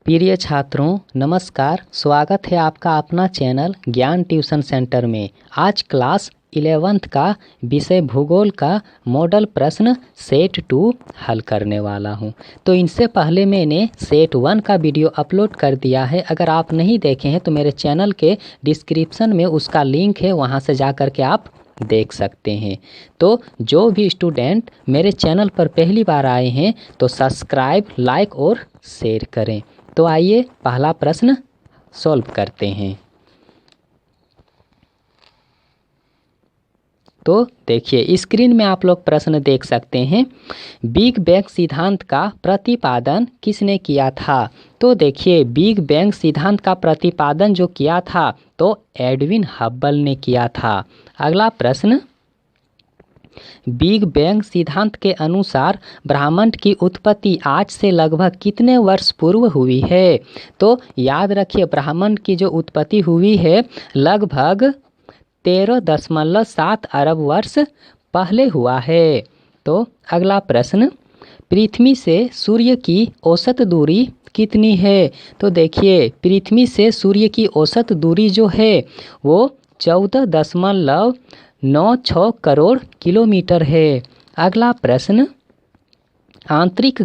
प्रिय छात्रों नमस्कार। स्वागत है आपका अपना चैनल ज्ञान ट्यूशन सेंटर में। आज क्लास 11th का विषय भूगोल का मॉडल प्रश्न सेट 2 हल करने वाला हूं। तो इनसे पहले मैंने सेट 1 का वीडियो अपलोड कर दिया है। अगर आप नहीं देखे हैं तो मेरे चैनल के डिस्क्रिप्शन में उसका लिंक है, वहां से जा कर के आप देख सकते हैं। तो जो भी स्टूडेंट मेरे चैनल पर पहली बार आए हैं तो सब्सक्राइब, लाइक और शेयर करें। तो आइए पहला प्रश्न सॉल्व करते हैं। तो देखिए स्क्रीन में आप लोग प्रश्न देख सकते हैं। बिग बैंग सिद्धांत का प्रतिपादन किसने किया था? तो देखिए बिग बैंग सिद्धांत का प्रतिपादन जो किया था तो एडविन हब्बल ने किया था। अगला प्रश्न, बिग बैंग सिद्धांत के अनुसार ब्रह्मांड की उत्पत्ति आज से लगभग कितने वर्ष पूर्व हुई है? तो याद रखिए ब्रह्मांड की जो उत्पत्ति हुई है लगभग 13.7 अरब वर्ष पहले हुआ है। तो अगला प्रश्न, पृथ्वी से सूर्य की औसत दूरी कितनी है? तो देखिए पृथ्वी से सूर्य की औसत दूरी जो है वो 14.96 करोड़ किलोमीटर है। अगला प्रश्न, आंतरिक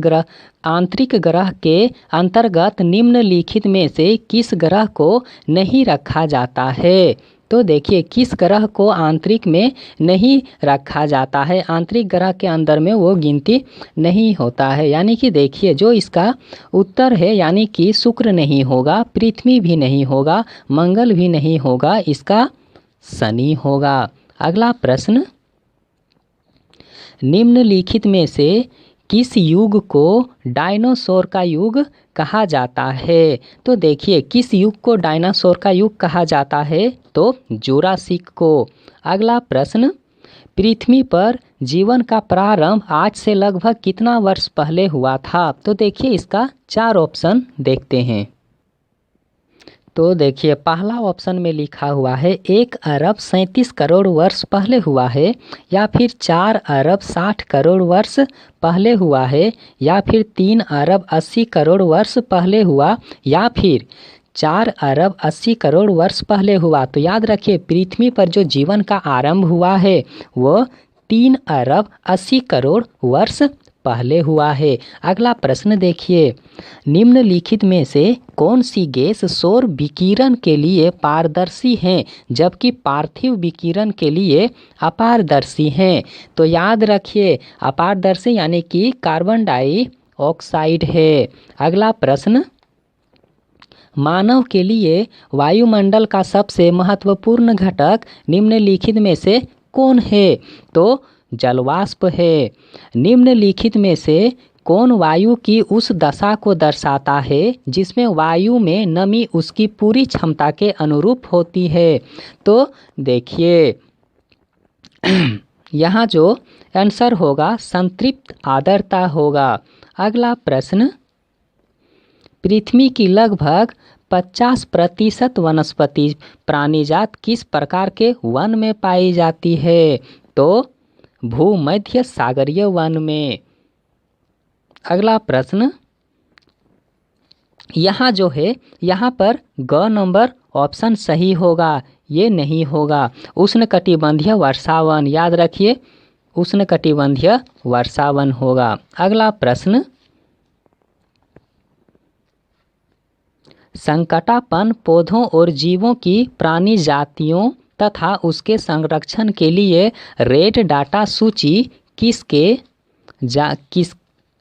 ग्रह के अंतर्गत निम्नलिखित में से किस ग्रह को नहीं रखा जाता है? तो देखिए किस ग्रह को आंतरिक में नहीं रखा जाता है? आंतरिक ग्रह के अंदर में वो गिनती नहीं होता है। यानी कि देखिए जो इसका उत्तर है यानी कि शुक्र नहीं होगा, पृथ्वी भी नहीं होगा, मंगल भी नहीं होगा, इसका शनि होगा। अगला प्रश्न, निम्नलिखित में से किस युग को डायनासोर का युग कहा जाता है? तो देखिए किस युग को डायनासोर का युग कहा जाता है? तो जुरासिक को। अगला प्रश्न, पृथ्वी पर जीवन का प्रारंभ आज से लगभग कितना वर्ष पहले हुआ था? तो देखिए इसका 4 ऑप्शन देखते हैं। तो देखिए पहला ऑप्शन में लिखा हुआ है 1 अरब 37 करोड़ वर्ष पहले हुआ है, या फिर 4 अरब 60 करोड़ वर्ष पहले हुआ है, या फिर 3 अरब 80 करोड़ वर्ष पहले हुआ, या फिर 4 अरब 80 करोड़ वर्ष पहले हुआ। तो याद रखिए पृथ्वी पर जो जीवन का आरंभ हुआ है वो 3 अरब 80 करोड़ वर्ष पहले हुआ है। अगला प्रश्न देखिए, निम्नलिखित में से कौन सी गैस सौर विकिरण के लिए पारदर्शी हैं जबकि पार्थिव विकिरण के लिए अपारदर्शी हैं? तो याद रखिए अपारदर्शी यानी कि कार्बन डाइऑक्साइड है। अगला प्रश्न, मानव के लिए वायुमंडल का सबसे महत्वपूर्ण घटक निम्नलिखित में से कौन है? तो जलवाष्प है। निम्नलिखित में से कौन वायु की उस दशा को दर्शाता है जिसमें वायु में नमी उसकी पूरी क्षमता के अनुरूप होती है? तो देखिए यहाँ जो आंसर होगा संतृप्त आर्द्रता होगा। अगला प्रश्न, पृथ्वी की लगभग 50% वनस्पति प्राणीजात किस प्रकार के वन में पाई जाती है? तो भूमध्य सागरीय वन में। अगला प्रश्न, यहाँ जो है यहाँ पर ग नंबर ऑप्शन सही होगा, ये नहीं होगा। उष्णकटिबंधीय वर्षावन, याद रखिए उष्णकटिबंधीय वर्षावन होगा। अगला प्रश्न, संकटापन्न पौधों और जीवों की प्राणी जातियों तथा उसके संरक्षण के लिए रेड डाटा सूची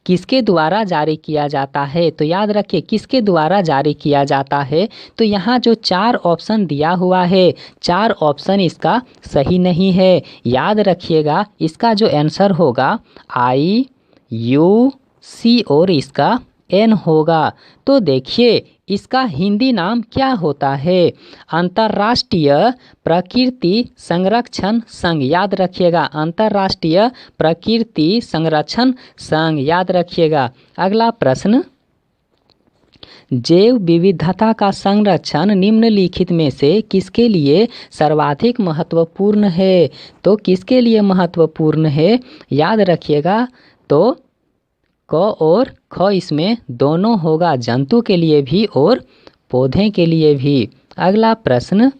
किसके द्वारा जारी किया जाता है? तो याद रखिए किसके द्वारा जारी किया जाता है? तो यहाँ जो 4 ऑप्शन दिया हुआ है 4 ऑप्शन इसका सही नहीं है। याद रखिएगा इसका जो आंसर होगा IUC और इसका N होगा। तो देखिए इसका हिंदी नाम क्या होता है? अंतर्राष्ट्रीय प्रकृति संरक्षण संघ, याद रखिएगा अंतर्राष्ट्रीय प्रकृति संरक्षण संघ, याद रखिएगा। अगला प्रश्न, जैव विविधता का संरक्षण निम्नलिखित में से किसके लिए सर्वाधिक महत्वपूर्ण है? तो किसके लिए महत्वपूर्ण है याद रखिएगा। तो क और ख इसमें दोनों होगा, जंतु के लिए भी और पौधे के लिए भी। अगला प्रश्न,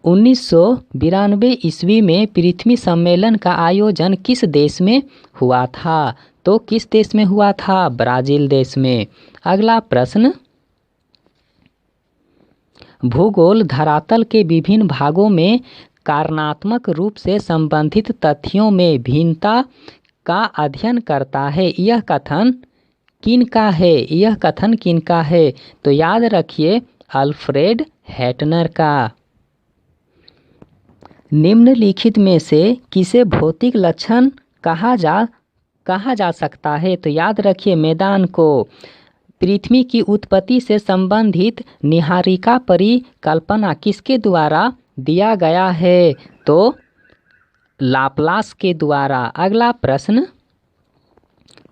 1992 ईस्वी में पृथ्वी सम्मेलन का आयोजन किस देश में हुआ था? तो किस देश में हुआ था? ब्राज़ील देश में। अगला प्रश्न, भूगोल धरातल के विभिन्न भागों में कारणात्मक रूप से संबंधित तथ्यों में भिन्नता का अध्ययन करता है। यह कथन किनका है? यह कथन किनका है? तो याद रखिए अल्फ्रेड हैटनर का। निम्नलिखित में से किसे भौतिक लक्षण कहा जा सकता है? तो याद रखिए मैदान को। पृथ्वी की उत्पत्ति से संबंधित निहारिका परिकल्पना किसके द्वारा दिया गया है? तो लाप्लास के द्वारा। अगला प्रश्न,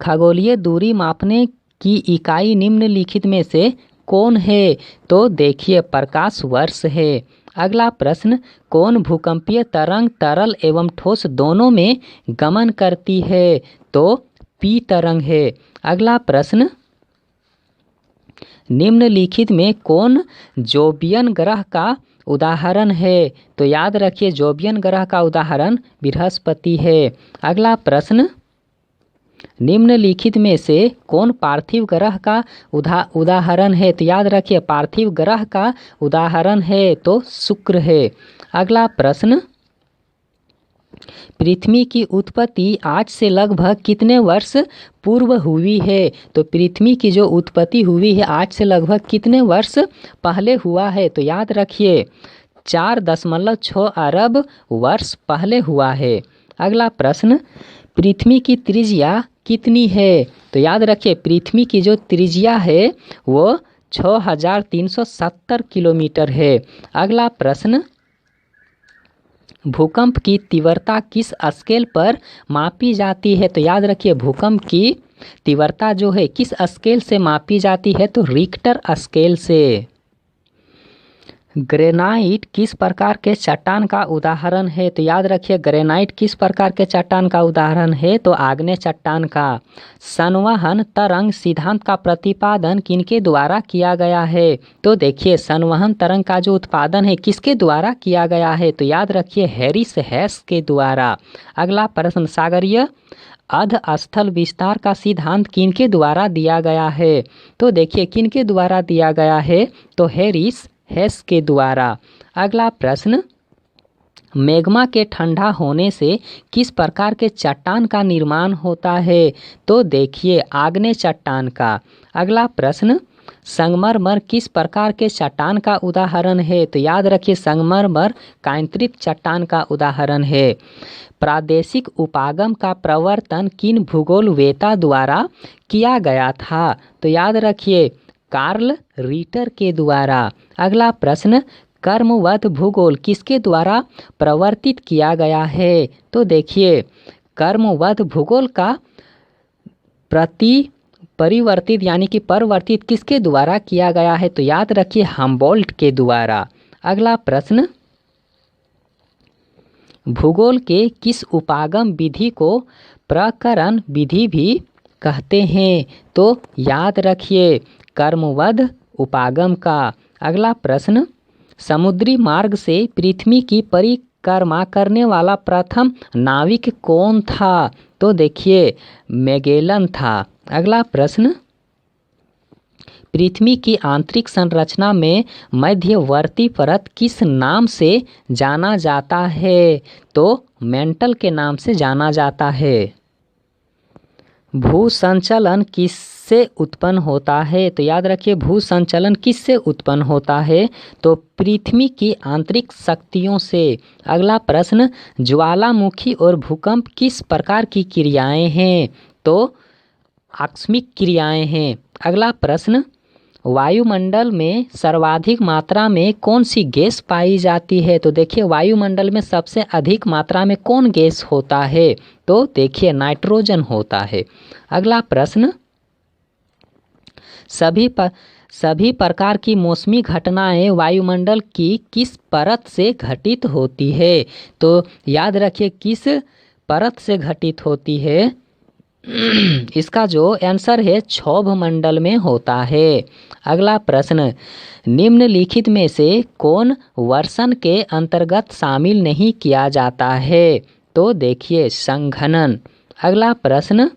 खगोलीय दूरी मापने की इकाई निम्नलिखित में से कौन है? तो देखिए प्रकाश वर्ष है। अगला प्रश्न, कौन भूकंपीय तरंग तरल एवं ठोस दोनों में गमन करती है? तो पी तरंग है। अगला प्रश्न, निम्नलिखित में कौन जोबियन ग्रह का उदाहरण है? तो याद रखिए जोबियन ग्रह का उदाहरण बृहस्पति है। अगला प्रश्न, निम्नलिखित में से कौन पार्थिव ग्रह का उदाहरण है? तो याद रखिए पार्थिव ग्रह का उदाहरण है तो शुक्र है। अगला प्रश्न, पृथ्वी की उत्पत्ति आज से लगभग कितने वर्ष पूर्व हुई है? तो पृथ्वी की जो उत्पत्ति हुई है आज से लगभग कितने वर्ष पहले हुआ है? तो याद रखिए 4.6 अरब वर्ष पहले हुआ है। अगला प्रश्न, पृथ्वी की त्रिज्या कितनी है? तो याद रखिए पृथ्वी की जो त्रिज्या है वो 6370 किलोमीटर है। अगला प्रश्न, भूकंप की तीव्रता किस स्केल पर मापी जाती है? तो याद रखिए भूकंप की तीव्रता जो है किस स्केल से मापी जाती है? तो रिक्टर स्केल से। ग्रेनाइट किस प्रकार के चट्टान का उदाहरण है? तो याद रखिए ग्रेनाइट किस प्रकार के चट्टान का उदाहरण है? तो आग्नेय चट्टान का। संवहन तरंग सिद्धांत का प्रतिपादन किनके द्वारा किया गया है? तो देखिए संवहन तरंग का जो उत्पादन है किसके द्वारा किया गया है? तो याद रखिए हैरिस हेस के द्वारा। अगला प्रश्न, सागरीय अध स्थल विस्तार का सिद्धांत किनके द्वारा दिया गया है? तो देखिए किनके द्वारा दिया गया है? तो हैरिस हेस के द्वारा। अगला प्रश्न, मैग्मा के ठंडा होने से किस प्रकार के चट्टान का निर्माण होता है? तो देखिए आग्नेय चट्टान का। अगला प्रश्न, संगमरमर किस प्रकार के चट्टान का उदाहरण है? तो याद रखिए संगमरमर कांकृत चट्टान का उदाहरण है। प्रादेशिक उपागम का प्रवर्तन किन भूगोलवेत्ता द्वारा किया गया था? तो याद रखिए कार्ल रीटर के द्वारा। अगला प्रश्न, कर्मवत भूगोल किसके द्वारा प्रवर्तित किया गया है? तो देखिए कर्मवत भूगोल का परिवर्तित यानी कि परिवर्तित किसके द्वारा किया गया है? तो याद रखिए हम्बोल्ट के द्वारा। अगला प्रश्न, भूगोल के किस उपागम विधि को प्रकरण विधि भी कहते हैं? तो याद रखिए कर्मवत उपागम का। अगला प्रश्न, समुद्री मार्ग से पृथ्वी की परिक्रमा करने वाला प्रथम नाविक कौन था? तो देखिए मैगेलन था। अगला प्रश्न, पृथ्वी की आंतरिक संरचना में मध्यवर्ती परत किस नाम से जाना जाता है? तो मेंटल के नाम से जाना जाता है। भू संचलन किससे उत्पन्न होता है? तो याद रखिए भू संचलन किससे उत्पन्न होता है? तो पृथ्वी की आंतरिक शक्तियों से। अगला प्रश्न, ज्वालामुखी और भूकंप किस प्रकार की क्रियाएं हैं? तो आकस्मिक क्रियाएं हैं। अगला प्रश्न, वायुमंडल में सर्वाधिक मात्रा में कौन सी गैस पाई जाती है? तो देखिए वायुमंडल में सबसे अधिक मात्रा में कौन गैस होता है? तो देखिए नाइट्रोजन होता है। अगला प्रश्न, सभी प्रकार की मौसमी घटनाएं वायुमंडल की किस परत से घटित होती है? तो याद रखिए किस परत से घटित होती है? इसका जो आंसर है क्षोभ मंडल में होता है। अगला प्रश्न, निम्नलिखित में से कौन वर्षण के अंतर्गत शामिल नहीं किया जाता है? तो देखिए संघनन। अगला प्रश्न,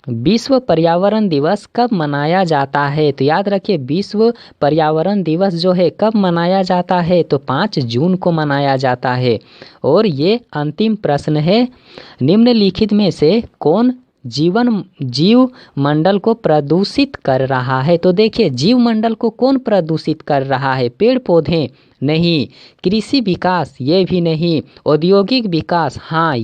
विश्व पर्यावरण दिवस कब मनाया जाता है? तो याद रखिए विश्व पर्यावरण दिवस जो है कब मनाया जाता है? तो 5 जून को मनाया जाता है। और ये अंतिम प्रश्न है, निम्नलिखित में से कौन जीव मंडल को प्रदूषित कर रहा है? तो देखिए जीव मंडल को कौन प्रदूषित कर रहा है? पेड़ पौधे? नहीं। कृषि विकास? ये भी नहीं। औद्योगिक विकास? हाँ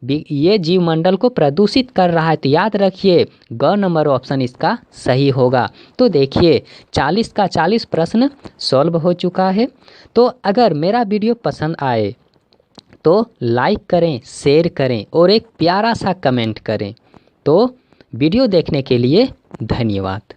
ये जीवमंडल को प्रदूषित कर रहा है। तो याद रखिए ग नंबर ऑप्शन इसका सही होगा। तो देखिए 40 का 40 प्रश्न सॉल्व हो चुका है। तो अगर मेरा वीडियो पसंद आए तो लाइक करें, शेयर करें और एक प्यारा सा कमेंट करें। तो वीडियो देखने के लिए धन्यवाद।